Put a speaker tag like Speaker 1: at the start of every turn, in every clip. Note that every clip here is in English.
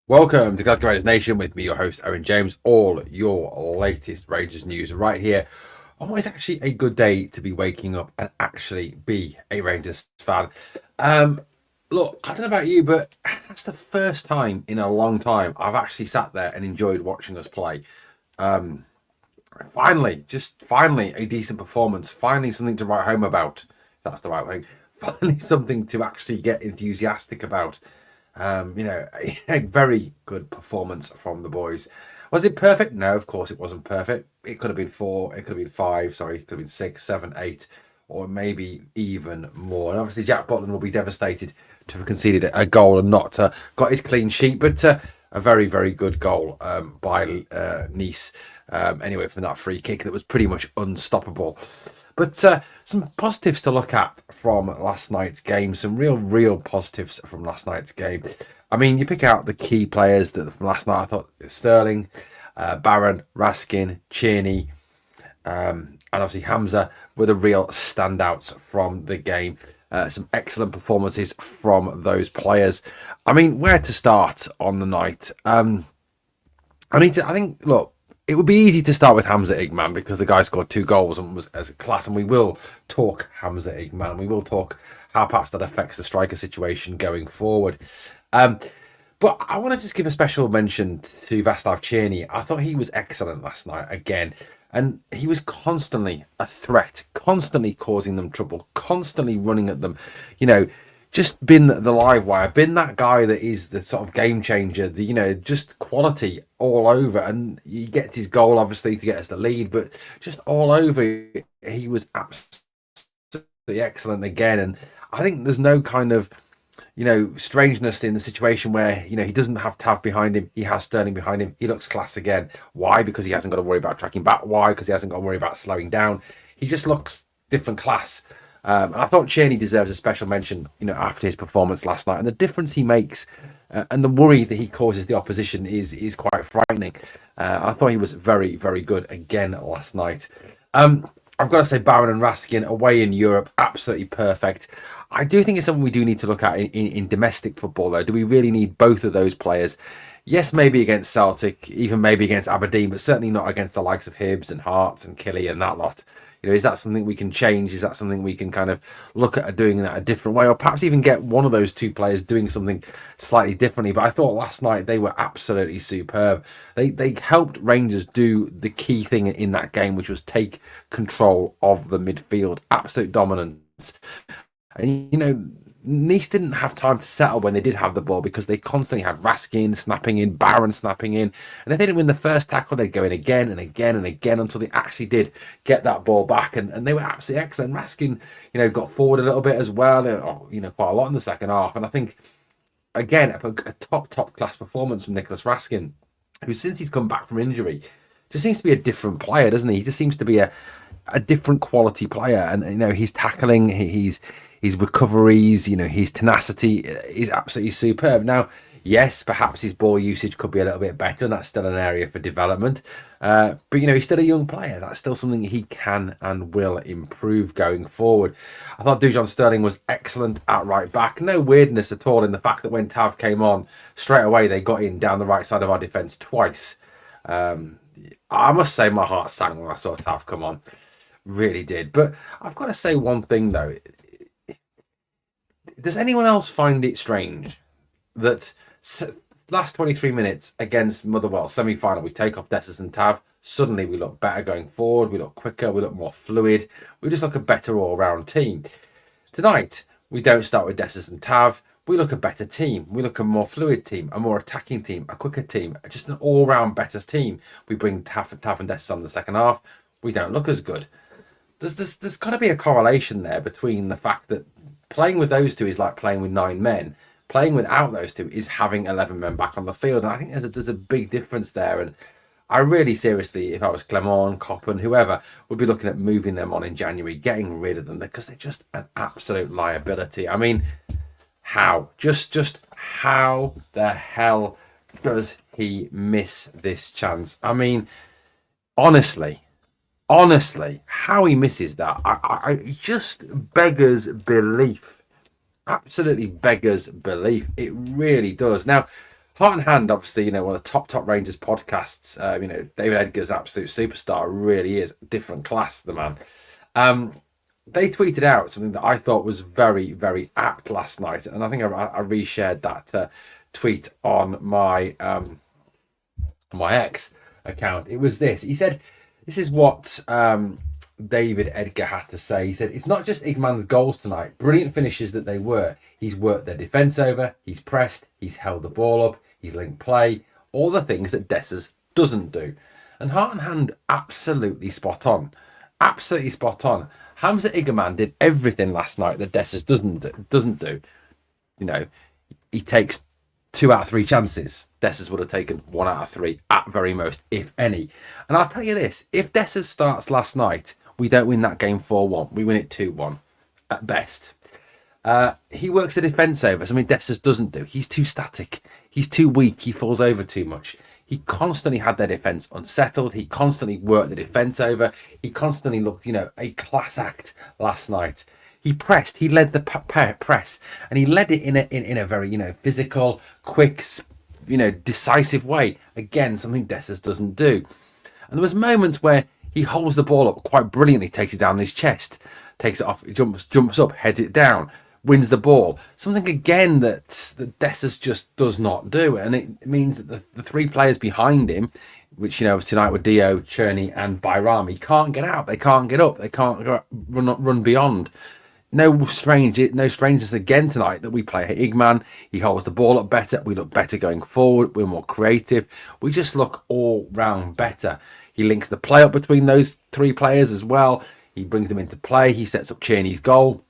Speaker 1: Welcome to Glasgow Rangers Nation with me, your host, Owen James. All your latest Rangers news right here on what is actually a good day to be waking up and actually be a Rangers fan. Um, Look, I don't know about you, but that's the first time in a long time I've actually sat there and enjoyed watching us play. Um, finally, a decent performance. Finally, something to write home about. If that's the right thing. Finally, something to actually get enthusiastic about. A very good performance from the boys. Was it perfect? No, of course it wasn't perfect. It could have been four, it could have been five, sorry, it could have been six, seven, eight, or maybe even more. And obviously, Jack Butland will be devastated to have conceded a goal and not got his clean sheet, but a very, very good goal by Nice. Anyway, from that free kick that was pretty much unstoppable. But some positives to look at from last night's game. Some real positives from last night's game. I mean, you pick out the key players that from last night. I thought Sterling, Barron, Raskin, Cheney, and obviously Hamza were the real standouts from the game. Some excellent performances from those players. I mean, where to start on the night? I think, look, it would be easy to start with Hamza Igamane because the guy scored two goals and was as a class. And we will talk Hamza Igamane. We will talk how perhaps that affects the striker situation going forward. Um, but I want to just give a special mention to Vaslav Cheney. I thought he was excellent last night again. And he was constantly a threat, constantly causing them trouble, constantly running at them. You know, just been the live wire, been that guy that is the sort of game changer, just quality all over. And he gets his goal, obviously, to get us the lead, but just all over, he was absolutely excellent again. And I think there's no kind of strangeness in the situation where, he doesn't have Tav behind him. He has Sterling behind him. He looks class again. Why? Because he hasn't got to worry about tracking back. Why? Because he hasn't got to worry about slowing down. He just looks different class. And I thought Cheney deserves a special mention, after his performance last night and the difference he makes and the worry that he causes the opposition is quite frightening. I thought he was very, very good again last night. I've got to say, Barron and Raskin away in Europe, absolutely perfect. I do think it's something we do need to look at in domestic football, though. Do we really need both of those players? Yes, maybe against Celtic, even maybe against Aberdeen, but certainly not against the likes of Hibs and Hearts and Killy and that lot. Is that something we can change? Is that something we can kind of look at doing that a different way, or perhaps even get one of those two players doing something slightly differently? But I thought last night they were absolutely superb. They helped Rangers do the key thing in that game, which was take control of the midfield, absolute dominance. And Nice didn't have time to settle when they did have the ball because they constantly had Raskin snapping in, Barron snapping in. And if they didn't win the first tackle, they'd go in again and again and again until they actually did get that ball back. And they were absolutely excellent. Raskin, got forward a little bit as well, quite a lot in the second half. And I think, again, a top class performance from Nicholas Raskin, who since he's come back from injury, just seems to be a different player, doesn't he? He just seems to be a different quality player. And, he's tackling, his recoveries, his tenacity is absolutely superb. Now, yes, perhaps his ball usage could be a little bit better, and that's still an area for development. But, he's still a young player. That's still something he can and will improve going forward. I thought Dujon Sterling was excellent at right back. No weirdness at all in the fact that when Tav came on, straight away they got in down the right side of our defence twice. I must say my heart sank when I saw Tav come on. Really did. But I've got to say one thing, though. Does anyone else find it strange that last 23 minutes against Motherwell semi-final, we take off Dessers and Tav, suddenly we look better going forward, we look quicker, we look more fluid, we just look a better all-round team. Tonight, we don't start with Dessers and Tav, we look a better team, we look a more fluid team, a more attacking team, a quicker team, just an all-round better team. We bring Tav and Dessers on the second half, we don't look as good. There's got to be a correlation there between the fact that playing with those two is like playing with 9 men. Playing without those two is having 11 men back on the field. And I think there's a big difference there. And I really seriously, if I was Clement, Coppen, whoever, would be looking at moving them on in January, getting rid of them because they're just an absolute liability. I mean, how? Just how the hell does he miss this chance? I mean, honestly, how he misses that, I just beggars belief. Absolutely beggars belief. It really does. Now, Heart and Hand, obviously, one of the top Rangers podcasts. David Edgar's absolute superstar, really is different class, the man. They tweeted out something that I thought was very, very apt last night, and I think I reshared that tweet on my X account. It was this. He said, "This is what David Edgar had to say." He said, "It's not just Igamane's goals tonight. Brilliant finishes that they were. He's worked their defence over. He's pressed. He's held the ball up. He's linked play. All the things that Dessers doesn't do." And Heart and Hand, absolutely spot on. Absolutely spot on. Hamza Igamane did everything last night that Dessers doesn't do. He takes 2 out of 3 chances. Dessers would have taken 1 out of 3 at very most, if any. And I'll tell you this, if Dessers starts last night, we don't win that game 4-1. We win it 2-1 at best. He works the defence over. Something Dessers doesn't do. He's too static. He's too weak. He falls over too much. He constantly had their defence unsettled. He constantly worked the defence over. He constantly looked, a class act last night. He pressed. He led the press, and he led it in a very physical, quick, decisive way. Again, something Dessers doesn't do. And there was moments where he holds the ball up quite brilliantly, takes it down his chest, takes it off, jumps up, heads it down, wins the ball. Something again that Dessers just does not do, and it means that the 3 players behind him, which tonight were Dio, Cherney, and Bayrami, can't get out. They can't get up. They can't run beyond. No strangeness again tonight that we play Igman. He holds the ball up better. We look better going forward. We're more creative. We just look all round better. He links the play up between those 3 players as well. He brings them into play. He sets up Cheney's goal.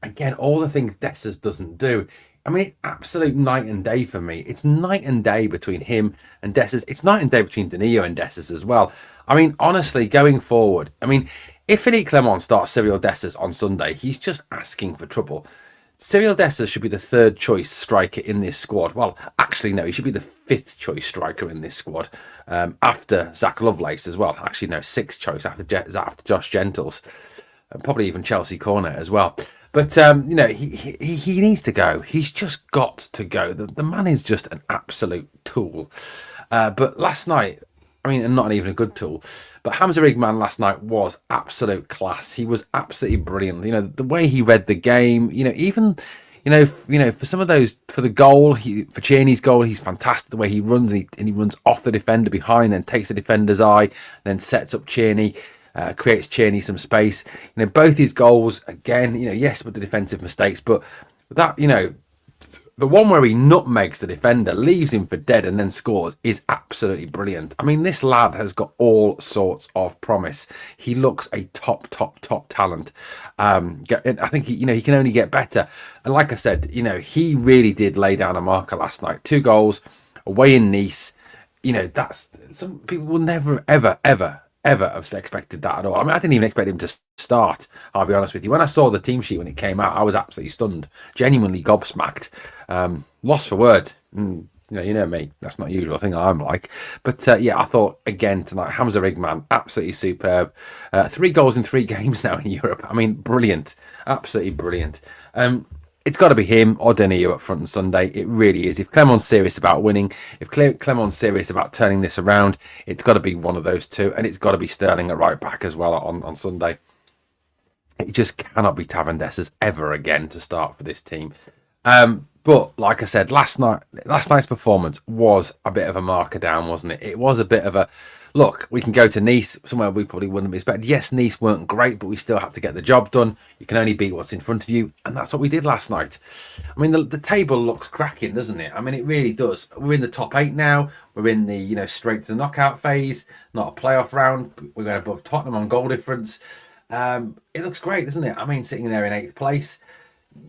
Speaker 1: Again, all the things Dessers doesn't do. I mean, it's absolute night and day for me. It's night and day between him and Dessers. It's night and day between Danilo and Dessers as well. I mean, honestly, going forward, if Philippe Clement starts Cyril Dessers on Sunday, he's just asking for trouble. Cyril Dessers should be the 3rd choice striker in this squad. Well, actually, no, he should be the 5th choice striker in this squad after Zach Lovelace as well. Actually, no, 6th choice after Josh Gentles, and probably even Chelsea Cornet as well. But, he needs to go. He's just got to go. The man is just an absolute tool. But last night, and not even a good tool, but Hamza Igamane last night was absolute class. He was absolutely brilliant. The way he read the game, for some of those, for the goal, for Cheney's goal, he's fantastic. The way he runs, and he runs off the defender behind, then takes the defender's eye, then sets up Cheney, creates Cheney some space. Both his goals, again, yes, with the defensive mistakes, but that, the one where he nutmegs the defender, leaves him for dead, and then scores is absolutely brilliant. This lad has got all sorts of promise. He looks a top talent. I think he can only get better. And like I said, he really did lay down a marker last night. 2 goals away in Nice. That's, some people will never ever have expected that at all. I didn't even expect him to start. I'll be honest with you. When I saw the team sheet when it came out, I was absolutely stunned, genuinely gobsmacked, lost for words. You know me, that's not the usual thing I'm like. But I thought again tonight, Hamza Igamane, absolutely superb. 3 goals in 3 games now in Europe. Brilliant, absolutely brilliant. It's got to be him or Danilo up front on Sunday. It really is. If Clement's serious about winning, if Clement's serious about turning this around, it's got to be one of those 2, and it's got to be Sterling at right back as well on Sunday. It just cannot be Tavan Dessers ever again to start for this team. But like I said, last night's performance was a bit of a marker down, wasn't it? It was a bit of a look. We can go to Nice, somewhere we probably wouldn't have expected. Yes, Nice weren't great, but we still had to get the job done. You can only beat what's in front of you, and that's what we did last night. The table looks cracking, doesn't it? It really does. We're in the top 8 now. We're in the straight to the knockout phase, not a playoff round. We're going above Tottenham on goal difference. It looks great, doesn't it? Sitting there in 8th place.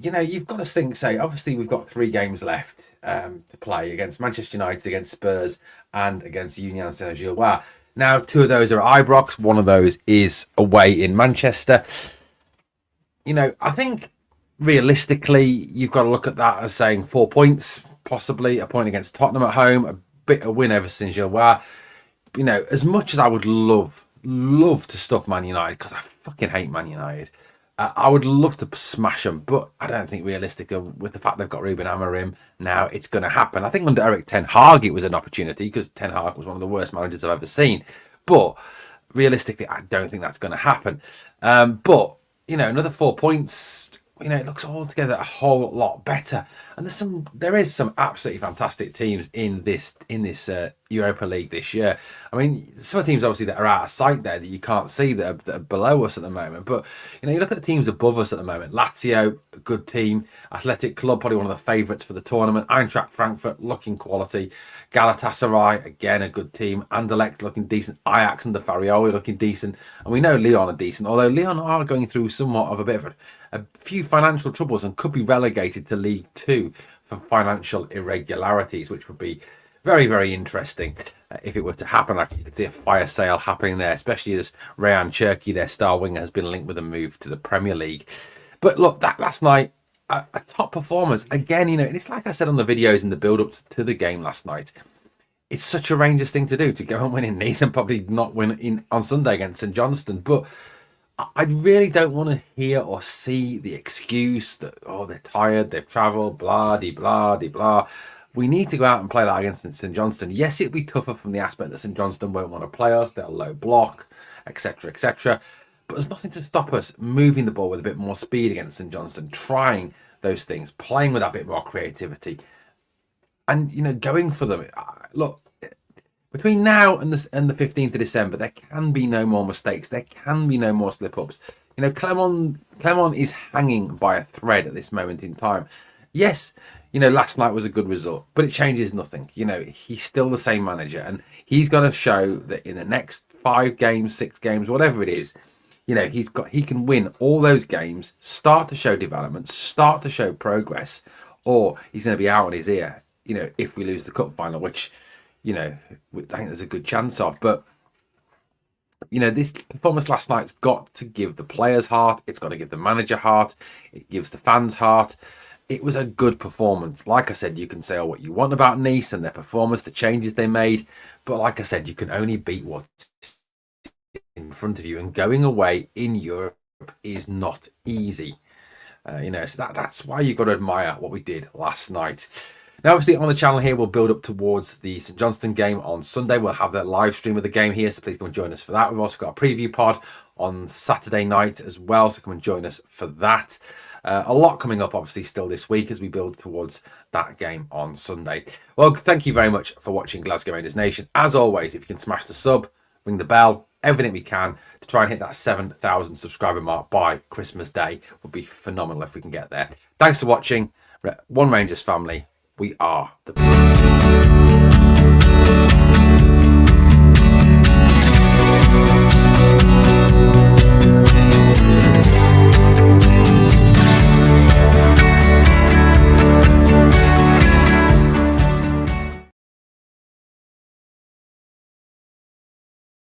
Speaker 1: You've got to say, obviously we've got 3 games left to play against Manchester United, against Spurs, and against Union Saint-Gilloise. Now, 2 of those are at Ibrox. 1 of those is away in Manchester. I think realistically, you've got to look at that as saying 4 points, possibly a point against Tottenham at home, a win over Saint-Gilloise. As much as I would love to stuff Man United, because I fucking hate Man United. I would love to smash them, but I don't think realistically, with the fact they've got Ruben Amorim now, it's going to happen. I think under Eric Ten Hag, it was an opportunity because Ten Hag was one of the worst managers I've ever seen. But realistically, I don't think that's going to happen. But, another 4 points, it looks altogether a whole lot better. And there is some absolutely fantastic teams in this Europa League this year. I mean, some teams obviously that are out of sight there that you can't see that are below us at the moment. But you look at the teams above us at the moment. Lazio, a good team. Athletic Club, probably one of the favourites for the tournament. Eintracht Frankfurt, looking quality. Galatasaray, again, a good team. Anderlecht looking decent. Ajax under Farioli looking decent. And we know Lyon are decent, although Lyon are going through somewhat of a bit of a few financial troubles and could be relegated to League Two for financial irregularities, which would be very, very interesting if it were to happen. Like, you could see a fire sale happening there, especially as Rayan Cherki, their star winger, has been linked with a move to the Premier League. But look, that last night, a top performance. Again, and it's like I said on the videos in the build-up to the game last night, it's such a Rangers thing to do, to go and win in Nice and probably not win on Sunday against St Johnstone. But I really don't want to hear or see the excuse that, they're tired, they've travelled, blah, de blah, de blah. We need to go out and play that against St Johnstone. Yes, it'll be tougher from the aspect that St Johnstone won't want to play us, they'll low block, etc., etc. But there's nothing to stop us moving the ball with a bit more speed against St Johnstone, trying those things, playing with that bit more creativity, and going for them. Look, between now and the 15th of December, there can be no more mistakes. There can be no more slip-ups. Clermont is hanging by a thread at this moment in time. Yes, last night was a good result, but it changes nothing. He's still the same manager, and he's got to show that in the next 5 games, 6 games, whatever it is, he can win all those games, start to show development, start to show progress, or he's going to be out on his ear, if we lose the cup final, which, I think there's a good chance of. But, this performance last night's got to give the players heart. It's got to give the manager heart. It gives the fans heart. It was a good performance. Like I said, you can say what you want about Nice and their performance, the changes they made. But like I said, you can only beat what's in front of you. And going away in Europe is not easy. So that's why you've got to admire what we did last night. Now, obviously, on the channel here, we'll build up towards the St Johnstone game on Sunday. We'll have the live stream of the game here, so please come and join us for that. We've also got a preview pod on Saturday night as well, so come and join us for that. A lot coming up, obviously, still this week as we build towards that game on Sunday. Well, thank you very much for watching Glasgow Rangers Nation. As always, if you can smash the sub, ring the bell, everything we can to try and hit that 7,000 subscriber mark by Christmas Day would be phenomenal if we can get there. Thanks for watching. One Rangers family. We are the